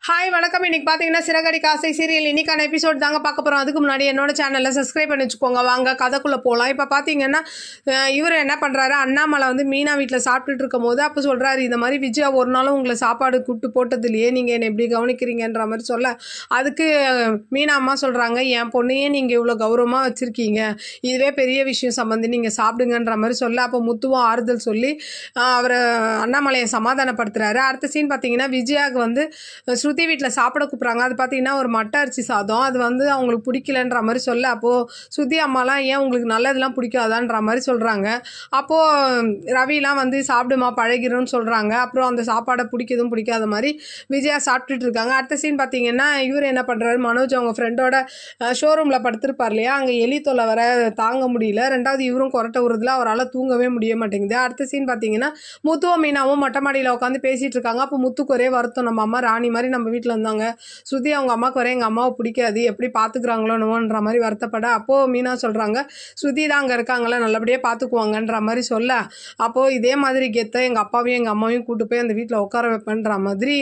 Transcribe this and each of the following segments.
Hi வணக்கம். இன்னைக்கு பார்த்தீங்கன்னா சிறகடி காசை சீரியல் இன்னைக்கான எபிசோட் தாங்க பார்க்க போகிறோம். அதுக்கு முன்னாடி என்னோட சேனலில் சப்ஸ்கிரைப் பண்ணி வச்சுக்கோங்க. வாங்க கதைக்குள்ளே போகலாம். இப்போ பார்த்தீங்கன்னா இவர் என்ன பண்ணுறாரு, அண்ணாமலை வந்து மீனா வீட்டில் சாப்பிட்டுட்டு இருக்கும் போது அப்போ சொல்கிறாரு, இந்த மாதிரி விஜயா ஒரு நாளும் உங்களை சாப்பாடு கூப்பிட்டு போட்டதுலையே நீங்கள் என்னை எப்படி கவனிக்கிறீங்கன்ற மாதிரி சொல்ல, அதுக்கு மீனா அம்மா சொல்கிறாங்க, என் பொண்ணையே நீங்கள் இவ்வளோ கௌரவமாக வச்சுருக்கீங்க, இதுவே பெரிய விஷயம் சம்மந்தி, நீங்கள் சாப்பிடுங்கன்ற மாதிரி சொல்ல, அப்போ முத்துவும் ஆறுதல் சொல்லி அவரை அண்ணாமலையை சமாதானப்படுத்துகிறாரு. அடுத்த சீன் பார்த்தீங்கன்னா விஜயாவுக்கு வந்து ஸ்ருதி வீட்டில் சாப்பிட கூப்பிட்றாங்க. அது பார்த்தீங்கன்னா ஒரு மட்டை அரிசி சாதம், அது வந்து அவங்களுக்கு பிடிக்கலன்ற மாதிரி சொல்ல, அப்போது ஸ்ருதி அம்மாலாம் ஏன் உங்களுக்கு நல்லதெல்லாம் பிடிக்காதான்ற மாதிரி சொல்கிறாங்க. அப்போது ரவிலாம் வந்து சாப்பிடுமா பழகிரும்னு சொல்கிறாங்க. அப்புறம் அந்த சாப்பாடை பிடிக்கதும் பிடிக்காத மாதிரி விஜயா சாப்பிட்டுட்டு இருக்காங்க. அடுத்த சீன் பார்த்தீங்கன்னா இவர் என்ன பண்ணுறாரு, மனோஜ் அவங்க ஃப்ரெண்டோட ஷோரூமில் படுத்திருப்பார் இல்லையா, அங்கே எலி தொல்லை வர தாங்க முடியல. ரெண்டாவது இவரும் கொரட்டை விடுறதுல அவரால் தூங்கவே முடிய மாட்டேங்குது. அடுத்த சீன் பார்த்தீங்கன்னா முத்துவும் மீனாவும் மொட்டை மாடியில் உட்காந்து பேசிகிட்டு இருக்காங்க. அப்போ முத்துக்கு ஒரே வருத்தம், நம்ம அம்மா ராணி மாதிரி நம்ம வீட்டில் இருந்தாங்க, ஸ்ருதி அவங்க அம்மாவுக்கு வர எங்கள் அம்மாவை பிடிக்காது, எப்படி பார்த்துக்குறாங்களோன்ற மாதிரி வருத்தப்பட, அப்போது மீனா சொல்கிறாங்க, ஸ்ருதி தான் அங்கே இருக்காங்களே நல்லபடியாக பார்த்துக்குவாங்கன்ற மாதிரி சொல்ல, அப்போது இதே மாதிரி கெத்த எங்கள் அப்பாவையும் எங்கள் அம்மாவையும் கூட்டு போய் அந்த வீட்டில் உட்கார வைப்பேன்ற மாதிரி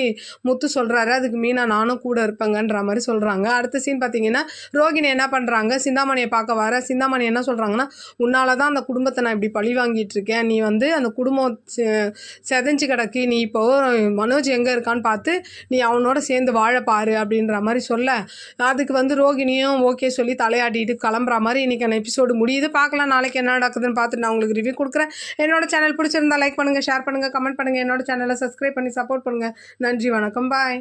முத்து சொல்கிறாரு. அதுக்கு மீனா நானும் கூட இருப்பேங்கன்ற மாதிரி சொல்கிறாங்க. அடுத்த சீன் பார்த்தீங்கன்னா ரோகிணி என்ன பண்ணுறாங்க, சிந்தாமணியை பார்க்க வர, சிந்தாமணி என்ன சொல்கிறாங்கன்னா, உன்னால தான் அந்த குடும்பத்தை நான் இப்படி பழி வாங்கிட்டு இருக்கேன், நீ வந்து அந்த குடும்பம் செதஞ்சு கிடக்கு, நீ இப்போது மனோஜ் எங்கே இருக்கான்னு பார்த்து நீ அவனோட சேர்ந்து வாழ பாரு அப்படின்ற மாதிரி சொல்ல, அதுக்கு வந்து ரோகிணியும் ஓகே சொல்லி தலையாட்டிட்டு கிளம்புற மாதிரி இன்றைக்கான எபிசோடு முடியுது. பார்க்கலாம் நாளைக்கு என்ன நடக்குதுன்னு பார்த்துட்டு நான் உங்களுக்கு ரிவ்யூ கொடுக்குறேன். என்னோட சேனல் பிடிச்சிருந்தா லைக் பண்ணுங்கள், ஷேர் பண்ணுங்கள், கமெண்ட் பண்ணுங்கள், என்னோட சேனலை சப்ஸ்கிரைப் பண்ணி சப்போர்ட் பண்ணுங்கள். நன்றி, வணக்கம், பாய்.